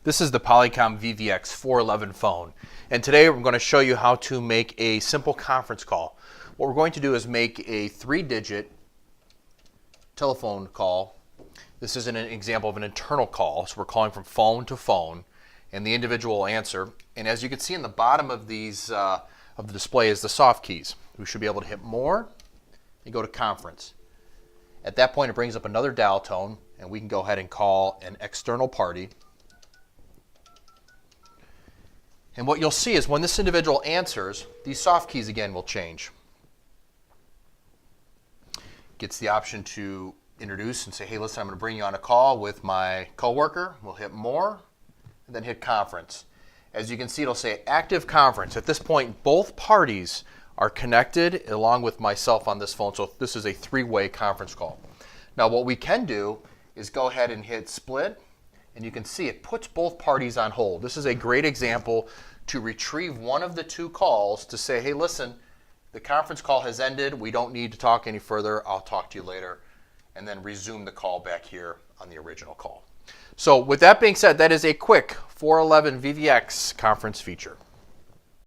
This is the Polycom VVX 411 phone, and today we're going to show you how to make a simple conference call. What we're going to do is make a 3-digit telephone call. This is an example of an internal call, so we're calling from phone to phone, and the individual will answer. And as you can see in the bottom of these of the display is the soft keys. We should be able to hit more and go to conference. At that point, it brings up another dial tone, and we can go ahead and call an external party. And what you'll see is when this individual answers, these soft keys again will change. Gets the option to introduce and say, hey, listen, I'm going to bring you on a call with my coworker. We'll hit more and then hit conference. As you can see, it'll say active conference. At this point, both parties are connected along with myself on this phone. So this is a 3-way conference call. Now what we can do is go ahead and hit split, and you can see it puts both parties on hold. This is a great example to retrieve one of the 2 calls to say, hey, listen, the conference call has ended. We don't need to talk any further. I'll talk to you later. And then resume the call back here on the original call. So with that being said, that is a quick 411 VVX conference feature.